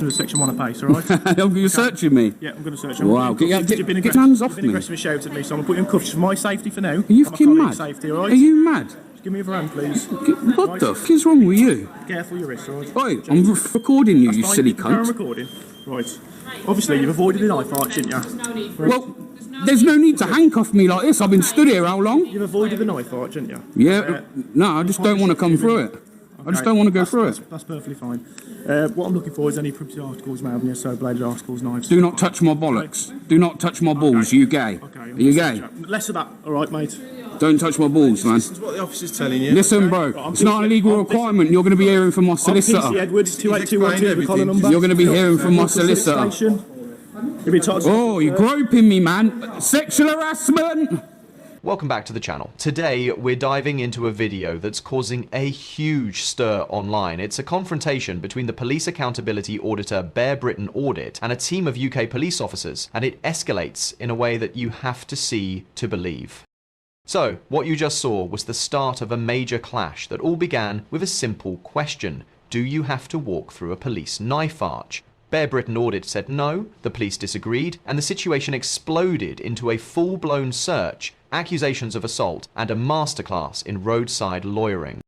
Section 1 of pace, alright? You're searching me? Yeah, I'm going to search you. Wow, get your hands off me. You've been aggressive and shouted at me, so I'm going to put you in cuffs for my safety for now. Are you fucking mad? Safety, right? Are you mad? Just give me your hand, please. What the fuck is wrong with you? Careful your wrist, alright? Oi, I'm recording you, you silly cunt. I'm recording. Right. Obviously, you've avoided a knife arch, didn't you? Right. Well, there's no need to handcuff me like this. I've been stood here how long? You've avoided the knife arch, didn't you? Yeah, no, I just don't want to come through it. I just don't want to go through it. That's perfectly fine. What I'm looking for is any privacy articles, may have any so-bladed articles, knives. Do not touch my bollocks. Do not touch my balls. You gay? Are you gay? Less of that, alright, mate? Don't touch my balls, man. This is what the officer's telling you. Listen, bro, it's not a legal requirement. You're going to be hearing from my solicitor. I'm PC Edwards, 28212, the collar number. You're going to be hearing from my solicitor. Oh, you're groping me, man. Sexual harassment. Welcome back to the channel. Today we're diving into a video that's causing a huge stir online. It's a confrontation between the police accountability auditor Bear Britain Audit and a team of UK police officers, and it escalates in a way that you have to see to believe. So, what you just saw was the start of a major clash that all began with a simple question. Do you have to walk through a police knife arch? Bear Britain Audit said no, the police disagreed, and the situation exploded into a full-blown search, accusations of assault, and a masterclass in roadside lawyering.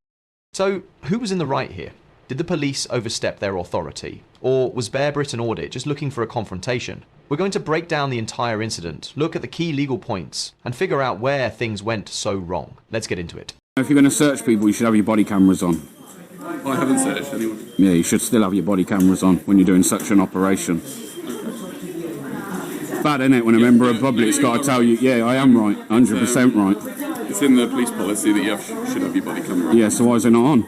So, who was in the right here? Did the police overstep their authority? Or was Bear Britain Audit just looking for a confrontation? We're going to break down the entire incident, look at the key legal points, and figure out where things went so wrong. Let's get into it. If you're going to search people, you should have your body cameras on. I haven't searched anyone. Yeah, you should still have your body cameras on when you're doing such an operation. Bad, isn't it, when a member of the public's got to tell you, yeah, I am right, 100% right. It's in the police policy that you should have your body camera on. Yeah, so why is it not on?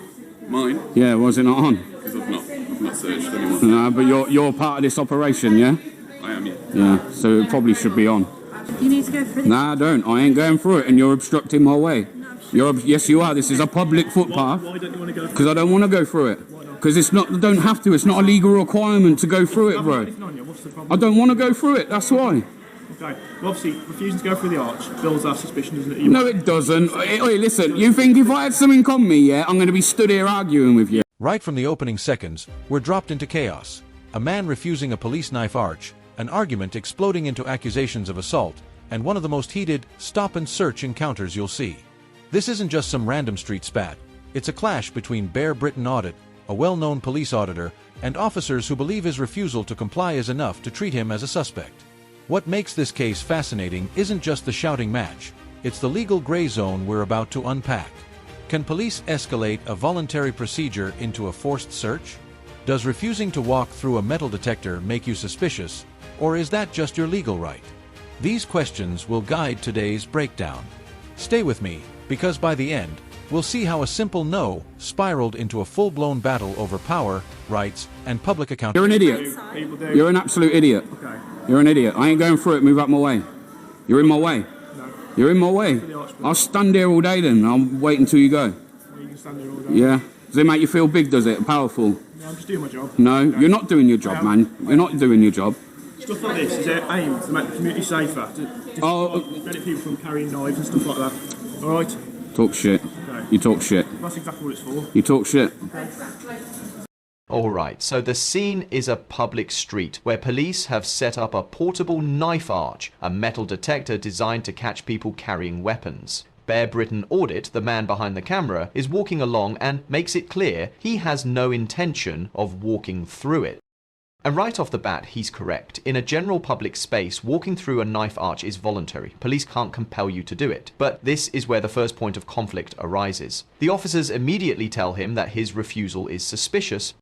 Mine? Yeah, why is it not on? Because I've not searched anyone. No, but you're part of this operation, yeah? I am, yeah. Yeah, so it probably should be on. You need to go through this. Nah, I don't. I ain't going through it, and you're obstructing my way. Yes, you are. This is a public footpath. Why don't you want to go through it? Because I don't want to go through it. Because it's not. I don't have to. It's not a legal requirement to go through it, bro. I don't want to go through it. That's why. Okay. Well, obviously, refusing to go through the arch builds our suspicion, doesn't it? No, it doesn't. Oi, listen. You think if I had something on me, yeah, I'm going to be stood here arguing with you? Right from the opening seconds, we're dropped into chaos. A man refusing a police knife arch, an argument exploding into accusations of assault, and one of the most heated stop-and-search encounters you'll see. This isn't just some random street spat. It's a clash between Bear Britain Audit, a well-known police auditor, and officers who believe his refusal to comply is enough to treat him as a suspect. What makes this case fascinating isn't just the shouting match, it's the legal gray zone we're about to unpack. Can police escalate a voluntary procedure into a forced search? Does refusing to walk through a metal detector make you suspicious, or is that just your legal right? These questions will guide today's breakdown. Stay with me, because by the end, we'll see how a simple no spiraled into a full-blown battle over power, rights, and public accountability. You're an idiot. You're an absolute idiot. Okay. You're an idiot. I ain't going through it. Move out my way. You're in my way. No. You're in my way. I'll stand here all day then. I'll wait until you go. Well, you can stand there all day. Yeah. Does it make you feel big, does it? Powerful? No, I'm just doing my job. No, you're not doing your job, man. You're not doing your job. Stuff like this is aimed to make the community safer, to prevent people from carrying knives and stuff like that. Alright? Talk shit. Okay. You talk shit. That's exactly what it's for. You talk shit. Alright, so the scene is a public street where police have set up a portable knife arch, a metal detector designed to catch people carrying weapons. Bear Britain Audit, the man behind the camera, is walking along and makes it clear he has no intention of walking through it. And right off the bat, he's correct. In a general public space, walking through a knife arch is voluntary. Police can't compel you to do it. But this is where the first point of conflict arises. The officers immediately tell him that his refusal is suspicious.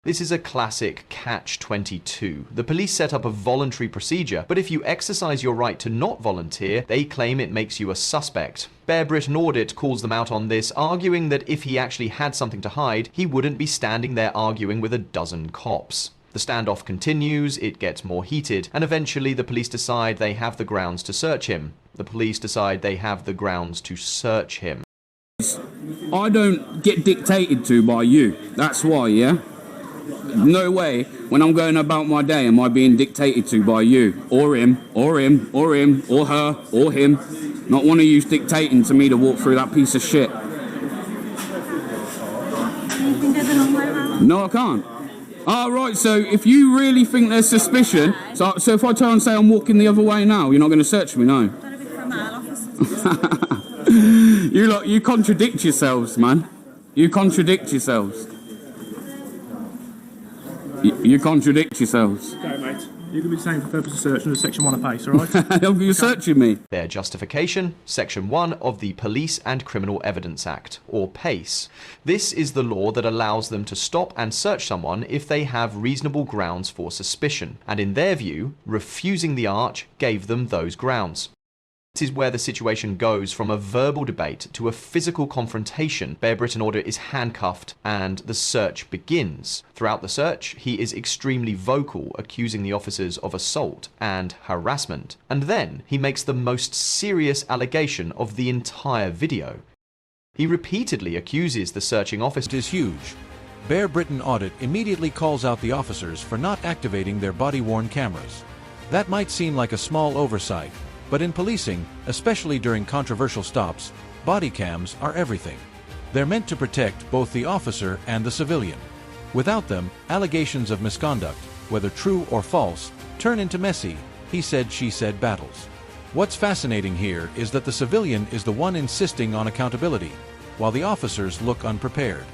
This is a classic catch-22. The police set up a voluntary procedure, but if you exercise your right to not volunteer, they claim it makes you a suspect. Bear Britain Audit calls them out on this, arguing that if he actually had something to hide, he wouldn't be standing there arguing with a dozen cops. The standoff continues, it gets more heated, and eventually the police decide they have the grounds to search him. The police decide they have the grounds to search him. I don't get dictated to by you. That's why, yeah? No way, when I'm going about my day, am I being dictated to by you, or him, or him, or him, or her, or him. Not one of you's dictating to me to walk through that piece of shit. You can go the long way around. No, I can't. Oh, right, so if you really think there's suspicion, so if I turn and say I'm walking the other way now, you're not going to search me, no? You contradict yourselves, man. You contradict yourselves. You contradict yourselves. Okay, mate. You can be the same for purpose of search under Section 1 of PACE, alright? You're searching me. Their justification, Section 1 of the Police and Criminal Evidence Act, or PACE. This is the law that allows them to stop and search someone if they have reasonable grounds for suspicion, and in their view, refusing the arch gave them those grounds. This is where the situation goes from a verbal debate to a physical confrontation. Bear Britton Audit is handcuffed and the search begins. Throughout the search, he is extremely vocal, accusing the officers of assault and harassment. And then he makes the most serious allegation of the entire video. He repeatedly accuses the searching officer. It is huge. Bear Britton Audit immediately calls out the officers for not activating their body-worn cameras. That might seem like a small oversight, but in policing, especially during controversial stops, body cams are everything. They're meant to protect both the officer and the civilian. Without them, allegations of misconduct, whether true or false, turn into messy, he said, she said battles. What's fascinating here is that the civilian is the one insisting on accountability, while the officers look unprepared.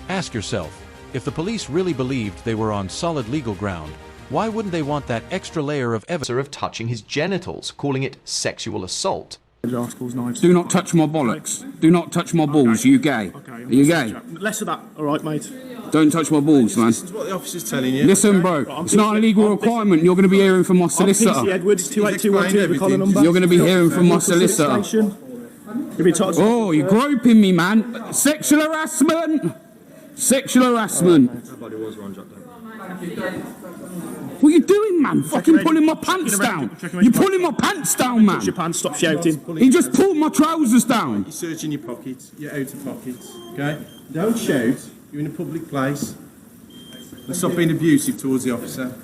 Ask yourself, if the police really believed they were on solid legal ground, why wouldn't they want that extra layer of evidence of touching his genitals, calling it sexual assault? Articles, knives. Do not touch my bollocks. Do not touch my balls, you gay. Okay, Are you gay? Less of that, alright, mate. Don't touch my balls, man. This is what the officer's telling you. Listen, bro, it's not a legal requirement. You're going to be hearing from my I'm solicitor. PC Edwards, 28212, the collar number. You're going to be hearing from my solicitor. Oh, you're groping me, man. Sexual harassment. Sexual harassment. What are you doing, man? Fucking pulling my pants down. You're pulling my pants down, man. Your pants, stop shouting. He just pulled my trousers down. You're searching your pockets, your outer pockets, okay? Don't shout. You're in a public place. And stop being abusive towards the officer.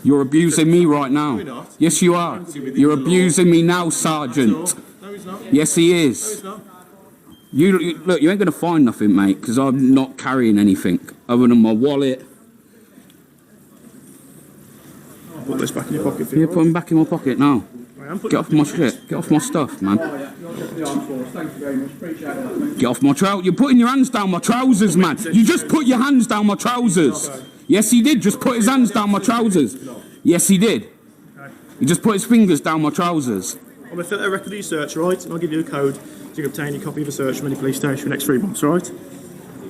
You're abusing me right now. No, we're not. Yes, you are. You're abusing me now, Sergeant. No, he's not. Yes, he No, is. he's not. Look, you ain't going to find nothing, mate, because I'm not carrying anything other than my wallet. Put this back in your pocket. Yeah, put them back in my pocket now. Get off my shit. Get off my stuff, man. Get off my trousers. You're putting your hands down my trousers, man. You just put your hands down my trousers. Yes, he did. Just put his hands down my trousers. Yes, he did. He just put his fingers down my trousers. I'm going to fill out a record of your search, right? And I'll give you a code so you can obtain a copy of a search from any police station for the next 3 months, right?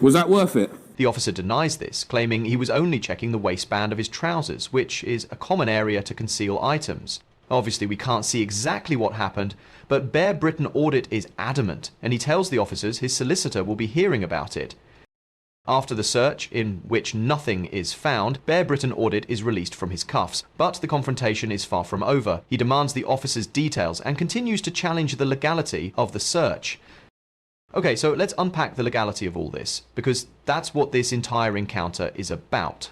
Was that worth it? The officer denies this, claiming he was only checking the waistband of his trousers, which is a common area to conceal items. Obviously, we can't see exactly what happened, but Bear Britton Audit is adamant, and he tells the officers his solicitor will be hearing about it. After the search, in which nothing is found, Bear Britton Audit is released from his cuffs, but the confrontation is far from over. He demands the officers' details and continues to challenge the legality of the search. Okay, so let's unpack the legality of all this, because that's what this entire encounter is about.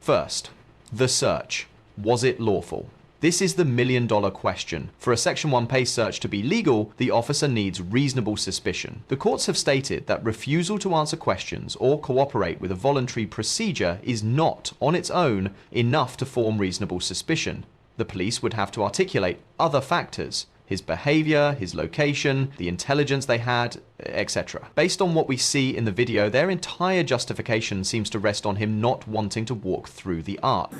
First, the search. Was it lawful? This is the million-dollar question. For a Section 1 PACE search to be legal, the officer needs reasonable suspicion. The courts have stated that refusal to answer questions or cooperate with a voluntary procedure is not, on its own, enough to form reasonable suspicion. The police would have to articulate other factors: his behavior, his location, the intelligence they had, etc. Based on what we see in the video, their entire justification seems to rest on him not wanting to walk through the arch.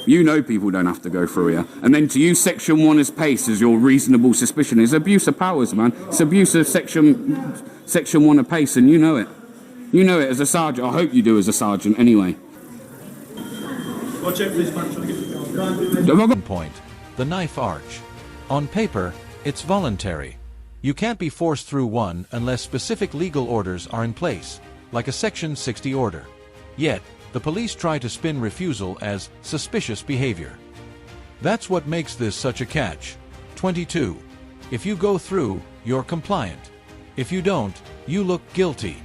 You know people don't have to go through here. And then to use Section 1 as PACE as your reasonable suspicion is abuse of powers, man. It's abuse of Section 1 of PACE, and you know it. You know it as a sergeant. I hope you do as a sergeant anyway. Watch out, please, man. Trying to get the point. The knife arch. On paper, it's voluntary. You can't be forced through one unless specific legal orders are in place, like a Section 60 order. Yet, the police try to spin refusal as suspicious behavior. That's what makes this such a catch. 22. If you go through, you're compliant. If you don't, you look guilty.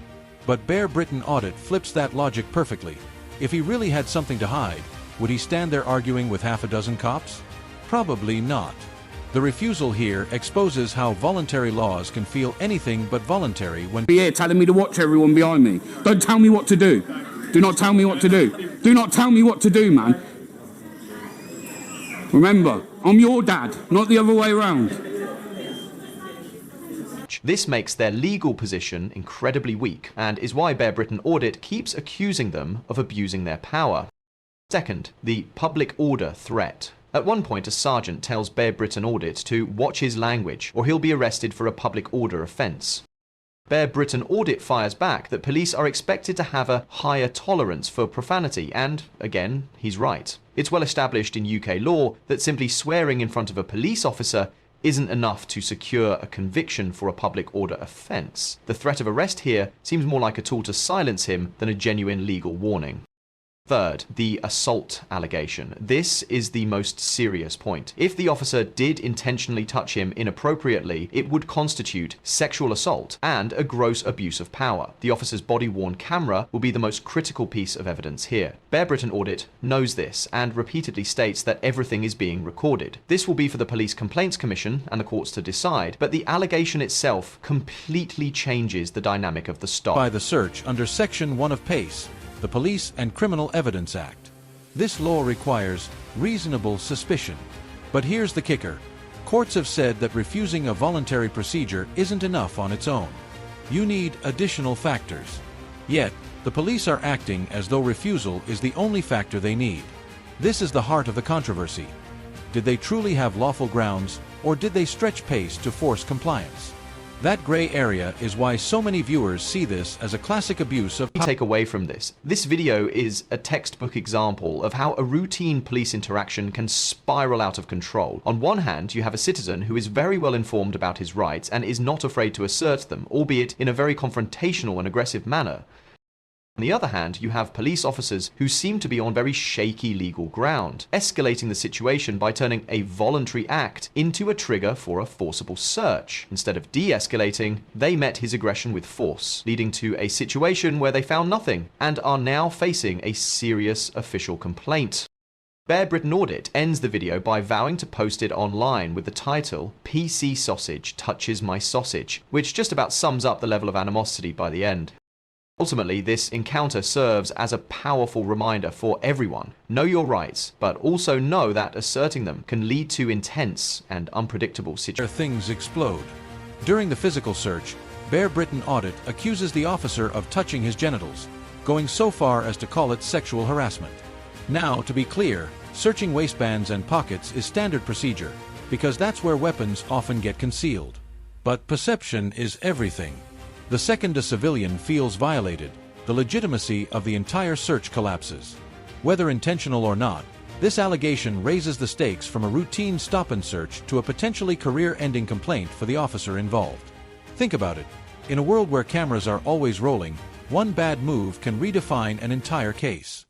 But Bear Britton Audit flips that logic perfectly. If he really had something to hide, would he stand there arguing with half a dozen cops? Probably not. The refusal here exposes how voluntary laws can feel anything but voluntary when... Be here telling me to watch everyone behind me. Don't tell me what to do. Do not tell me what to do. Do not tell me what to do, man. Remember, I'm your dad, not the other way around. This makes their legal position incredibly weak, and is why Bear Britain Audit keeps accusing them of abusing their power. Second, the public order threat. At one point, a sergeant tells Bear Britain Audit to watch his language, or he'll be arrested for a public order offence. Bear Britain Audit fires back that police are expected to have a higher tolerance for profanity, and, again, he's right. It's well established in UK law that simply swearing in front of a police officer isn't enough to secure a conviction for a public order offence. The threat of arrest here seems more like a tool to silence him than a genuine legal warning. Third, the assault allegation. This is the most serious point. If the officer did intentionally touch him inappropriately, it would constitute sexual assault and a gross abuse of power. The officer's body-worn camera will be the most critical piece of evidence here. Bear Britain Audit knows this and repeatedly states that everything is being recorded. This will be for the Police Complaints Commission and the courts to decide, but the allegation itself completely changes the dynamic of the stop. By the search under Section 1 of PACE, the Police and Criminal Evidence Act. This law requires reasonable suspicion. But here's the kicker. Courts have said that refusing a voluntary procedure isn't enough on its own. You need additional factors. Yet, the police are acting as though refusal is the only factor they need. This is the heart of the controversy. Did they truly have lawful grounds, or did they stretch PACE to force compliance? That gray area is why so many viewers see this as a classic abuse of power. Take away from this. This video is a textbook example of how a routine police interaction can spiral out of control. On one hand, you have a citizen who is very well informed about his rights and is not afraid to assert them, albeit in a very confrontational and aggressive manner. On the other hand, you have police officers who seem to be on very shaky legal ground, escalating the situation by turning a voluntary act into a trigger for a forcible search. Instead of de-escalating, they met his aggression with force, leading to a situation where they found nothing, and are now facing a serious official complaint. Bear Britain Audit ends the video by vowing to post it online with the title, "PC Sausage Touches My Sausage," which just about sums up the level of animosity by the end. Ultimately, this encounter serves as a powerful reminder for everyone. Know your rights, but also know that asserting them can lead to intense and unpredictable situations. Things explode. During the physical search, Bear Britain Audit accuses the officer of touching his genitals, going so far as to call it sexual harassment. Now, to be clear, searching waistbands and pockets is standard procedure, because that's where weapons often get concealed. But perception is everything. The second a civilian feels violated, the legitimacy of the entire search collapses. Whether intentional or not, this allegation raises the stakes from a routine stop-and-search to a potentially career-ending complaint for the officer involved. Think about it. In a world where cameras are always rolling, one bad move can redefine an entire case.